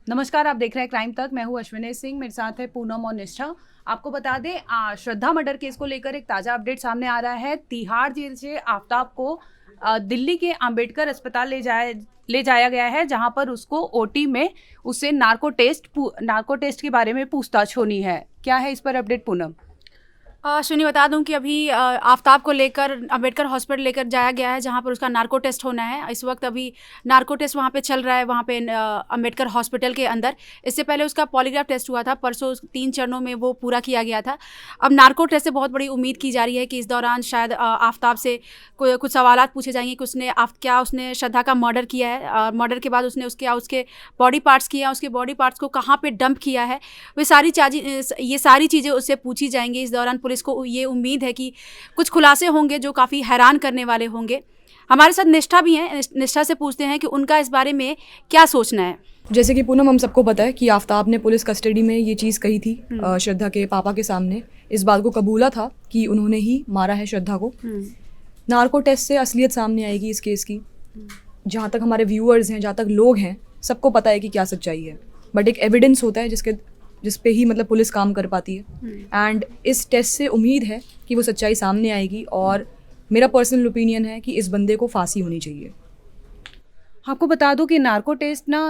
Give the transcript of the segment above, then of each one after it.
नमस्कार, आप देख रहे हैं क्राइम तक। मैं हूं अश्विनी सिंह, मेरे साथ है पूनम और निष्ठा। आपको बता दें, श्रद्धा मर्डर केस को लेकर एक ताज़ा अपडेट सामने आ रहा है। तिहाड़ जेल से आफताब को दिल्ली के अंबेडकर अस्पताल ले जाया गया है, जहां पर उसको ओटी में उससे नार्को टेस्ट के बारे में पूछताछ होनी है। क्या है इस पर अपडेट पूनम? अश्विनी, बता दूं कि अभी आफताब को लेकर अंबेडकर हॉस्पिटल लेकर जाया गया है, जहां पर उसका नार्को टेस्ट होना है। इस वक्त अभी नार्को टेस्ट वहां पे चल रहा है, वहां पे अंबेडकर हॉस्पिटल के अंदर। इससे पहले उसका पॉलीग्राफ टेस्ट हुआ था, परसों 3 चरणों में वो पूरा किया गया था। अब नार्को टेस्ट से बहुत बड़ी उम्मीद की जा रही है कि इस दौरान शायद आफताब से कुछ सवाल पूछे जाएंगे कि उसने श्रद्धा का मर्डर किया है, मर्डर के बाद उसने उसके बॉडी पार्ट्स किया, उसके बॉडी पार्ट्स को कहाँ पर डंप किया है, ये सारी चीज़ें उससे पूछी जाएंगी। इस दौरान पुलिस को ये उम्मीद है कि कुछ खुलासे होंगे जो काफ़ी हैरान करने वाले होंगे। हमारे साथ निष्ठा भी हैं, निष्ठा से पूछते हैं कि उनका इस बारे में क्या सोचना है। जैसे कि पूनम, हम सबको पता है कि आफताब ने पुलिस कस्टडी में ये चीज़ कही थी श्रद्धा के पापा के सामने। इस बात को कबूला था कि उन्होंने ही मारा है श्रद्धा को। नार्को टेस्ट से असलियत सामने आएगी इस केस की। जहाँ तक हमारे व्यूअर्स हैं, जहाँ तक लोग हैं, सबको पता है कि क्या सच्चाई है। बट एक एविडेंस होता है जिस पे ही मतलब पुलिस काम कर पाती है। एंड इस टेस्ट से उम्मीद है कि वो सच्चाई सामने आएगी, और मेरा पर्सनल ओपिनियन है कि इस बंदे को फांसी होनी चाहिए। आपको बता दूं कि नार्को टेस्ट ना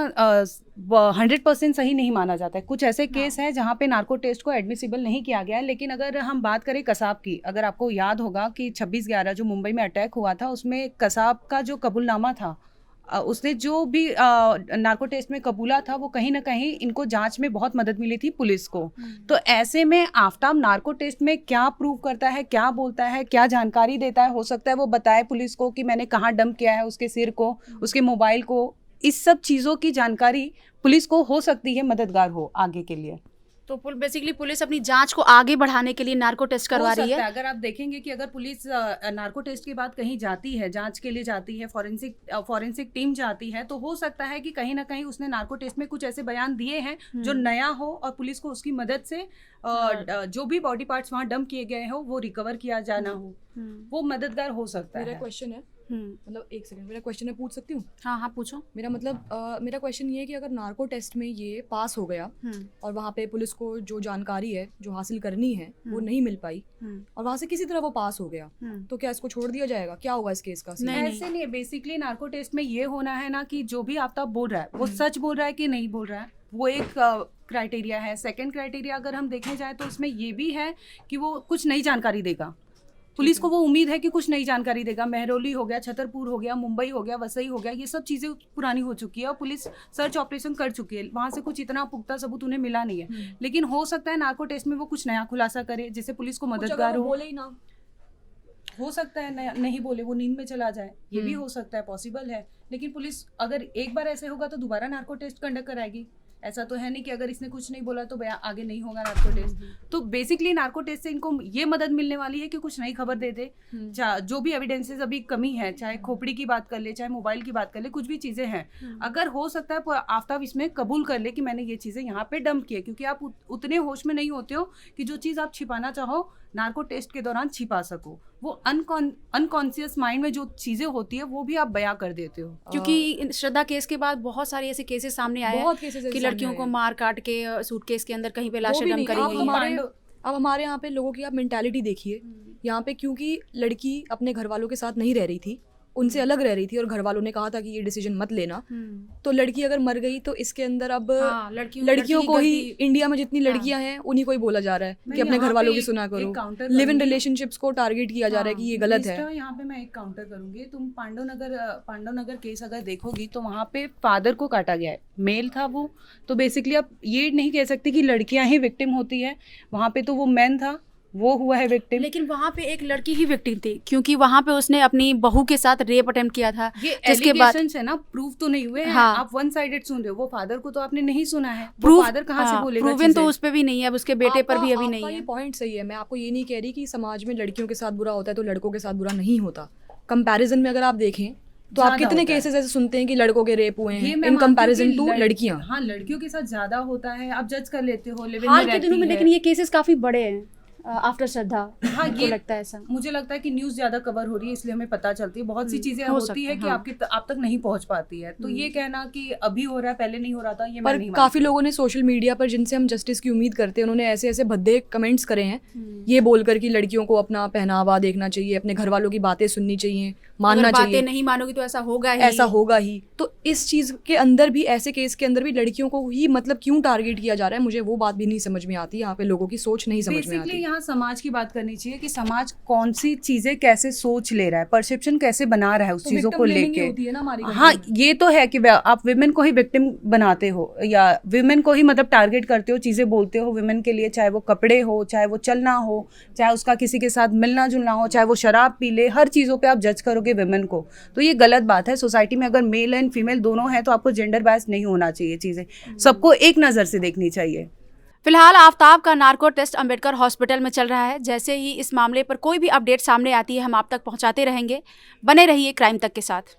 100% सही नहीं माना जाता है। कुछ ऐसे केस हैं जहां पे नार्को टेस्ट को एडमिसिबल नहीं किया गया है। लेकिन अगर हम बात करें कसाब की, अगर आपको याद होगा कि 26/11 जो मुंबई में अटैक हुआ था, उसमें कसाब का जो कबूलनामा था, उसने जो भी नार्को टेस्ट में कबूला था, वो कहीं ना कहीं इनको जांच में बहुत मदद मिली थी पुलिस को। तो ऐसे में आफताब नार्को टेस्ट में क्या प्रूव करता है, क्या बोलता है, क्या जानकारी देता है, हो सकता है वो बताए पुलिस को कि मैंने कहाँ डंप किया है उसके सिर को, उसके मोबाइल को। इस सब चीज़ों की जानकारी पुलिस को हो सकती है मददगार हो आगे के लिए। तो बेसिकली पुलिस अपनी जांच को आगे बढ़ाने के लिए नार्को टेस्ट करवा रही है। अगर आप देखेंगे कि अगर पुलिस नार्को टेस्ट के बाद कहीं जाती है, जांच के लिए जाती है, फॉरेंसिक टीम जाती है, तो हो सकता है कि कहीं ना कहीं उसने नार्को टेस्ट में कुछ ऐसे बयान दिए हैं जो नया हो, और पुलिस को उसकी मदद से जो भी बॉडी पार्ट्स वहाँ डंप किए गए हो वो रिकवर किया जाना हो, वो मददगार हो सकता है। मेरा क्वेश्चन है, मतलब एक सेकंड, मेरा क्वेश्चन है, पूछ सकती हूँ? हाँ, पूछो। मेरा क्वेश्चन ये है कि अगर नार्को टेस्ट में ये पास हो गया और वहाँ पे पुलिस को जो जानकारी है जो हासिल करनी है वो नहीं मिल पाई, और वहाँ से किसी तरह वो पास हो गया, तो क्या इसको छोड़ दिया जाएगा? क्या होगा इस केस का? ऐसे नहीं है। बेसिकली नार्को टेस्ट में ये होना है ना कि जो भी आफताब बोल रहा है वो सच बोल रहा है कि नहीं बोल रहा है, वो एक क्राइटेरिया है। सेकंड क्राइटेरिया अगर हम देखने जाए तो उसमें ये भी है कि वो कुछ नई जानकारी देगा। पुलिस को वो उम्मीद है कि कुछ नई जानकारी देगा। मेहरौली हो गया, छतरपुर हो गया, मुंबई हो गया, वसई हो गया, ये सब चीज़ें पुरानी हो चुकी है और पुलिस सर्च ऑपरेशन कर चुकी है। वहाँ से कुछ इतना पुख्ता सबूत उन्हें मिला नहीं है। लेकिन हो सकता है नार्को टेस्ट में वो कुछ नया खुलासा करे जिससे पुलिस को मददगार हो। बोले ही ना, हो सकता है नहीं बोले, वो नींद में चला जाए, ये भी हो सकता है, पॉसिबल है। लेकिन पुलिस अगर एक बार ऐसे होगा तो दोबारा नार्को टेस्ट कंडक्ट कराएगी। ऐसा तो है नहीं कि अगर इसने कुछ नहीं बोला तो आगे नहीं होगा नार्को टेस्ट। तो बेसिकली नार्को टेस्ट से इनको ये मदद मिलने वाली है कि कुछ नई खबर दे दे। जो भी एविडेंसेस अभी कमी है, चाहे खोपड़ी की बात कर ले, चाहे मोबाइल की बात कर ले, कुछ भी चीज़ें हैं, अगर हो सकता है आफताब इसमें कबूल कर ले कि मैंने ये चीज़ें यहाँ पे डंप की है। क्योंकि आप उतने होश में नहीं होते हो कि जो चीज़ आप छिपाना चाहो नार्को टेस्ट के दौरान छिपा सको। वो अनकॉन्शियस माइंड में जो चीजें होती है वो भी आप बयां कर देते हो। क्योंकि श्रद्धा केस के बाद बहुत सारे ऐसे केसेस सामने आए हैं कि लड़कियों को मार काट के सूटकेस के अंदर कहीं पे लाशें डंप करी गई हैं। अब हमारे यहाँ पे लोगों की आप मेंटालिटी देखिए यहाँ पे, क्योंकि लड़की अपने घर वालों के साथ नहीं रह रही थी, उनसे अलग रह रही थी, और घर वालों ने कहा था कि ये डिसीजन मत लेना। तो लड़की अगर मर गई तो इसके अंदर अब लड़कियों को ही, इंडिया में जितनी लड़कियां हैं उन्हीं को ही बोला जा रहा है कि अपने घर वालों की सुना करो। लिव इन रिलेशनशिप्स को टारगेट किया जा रहा है कि ये गलत है। यहाँ पे मैं एक काउंटर करूंगी। तुम पांडव नगर केस अगर देखोगी तो वहाँ पे फादर को काटा गया है, मेल था वो। तो बेसिकली आप ये नहीं कह सकते कि लड़कियां ही विक्टिम होती है, वहाँ पे तो वो मैन था, वो हुआ है विक्टिम। लेकिन वहाँ पे एक लड़की ही विक्टिम थी, क्योंकि वहाँ पे उसने अपनी बहू के साथ रेप अटेम्प्ट किया था। ये जिसके बाद है ना, प्रूफ तो नहीं हुए हैं। हाँ। आप वन साइडेड सुन रहे हो। वो फादर को तो आपने नहीं सुना है, प्रूफ फादर कहाँ से बोलेगा? प्रूवन तो उस पे भी नहीं है, उसके बेटे पर भी अभी नहीं है। ये पॉइंट सही है। मैं आपको ये नहीं कह रही कि समाज में लड़कियों के साथ बुरा होता है तो लड़कों के साथ बुरा नहीं होता। कंपैरिजन में अगर आप देखें तो आप कितने केसेस ऐसे सुनते हैं कि लड़कों के रेप हुए हैं इन कंपैरिजन टू लड़कियां। हाँ, लड़कियों के साथ ज्यादा होता है, आप जज कर लेते हो। हाल के दिनों में लेकिन ये केसेस काफी बड़े हैं। आफ्टर श्रद्धा? हाँ, आपको ये लगता है ऐसा? मुझे लगता है कि न्यूज़ ज़्यादा कवर हो रही है इसलिए हमें पता चलती है। बहुत सी चीज़ें हो होती सकता है है, कि हाँ। आप तक नहीं पहुंच पाती है। तो ये कहना कि अभी हो रहा है पहले नहीं हो रहा था, ये मैं पर नहीं काफ़ी मानती। लोगों ने सोशल मीडिया पर, जिनसे हम जस्टिस की उम्मीद करते हैं, उन्होंने ऐसे ऐसे भद्दे कमेंट्स करे हैं, ये बोलकर कि लड़कियों को अपना पहनावा देखना चाहिए, अपने घर वालों की बातें सुननी चाहिए, मानना अगर बातें चाहिए, नहीं मानोगी तो ऐसा होगा ही। ऐसा होगा ही। तो इस चीज़ के अंदर भी, ऐसे केस के अंदर भी लड़कियों को ही मतलब क्यों टारगेट किया जा रहा है, मुझे वो बात भी नहीं समझ में आती। यहाँ पे लोगों की सोच नहीं समझ में बेसिकली आती। यहाँ समाज की बात करनी चाहिए कि समाज कौन सी चीजें कैसे सोच ले रहा है, परसेप्शन कैसे बना रहा है उस तो चीजों victim को blaming ही लेके। होती है ना हमारी हाँ, country में। ये तो है कि आप विमेन को ही विक्टिम बनाते हो या विमेन को ही मतलब टारगेट करते हो, चीजें बोलते हो विमेन के लिए, चाहे वो कपड़े हो, चाहे वो चलना हो, चाहे उसका किसी के साथ मिलना जुलना हो, चाहे वो शराब पी ले, हर चीजों पे आप जज करोगे विमेन को, तो ये गलत बात है। सोसाइटी में अगर मेल एंड फीमेल दोनों हैं तो आपको जेंडर बायस नहीं होना चाहिए, चीजें सबको एक नजर से देखनी चाहिए। फिलहाल आफ्ताब का नार्को टेस्ट अंबेडकर हॉस्पिटल में चल रहा है। जैसे ही इस मामले पर कोई भी अपडेट सामने आती है हम आप तक पहुंचाते रहेंगे। बने रहिए क्राइम तक के साथ।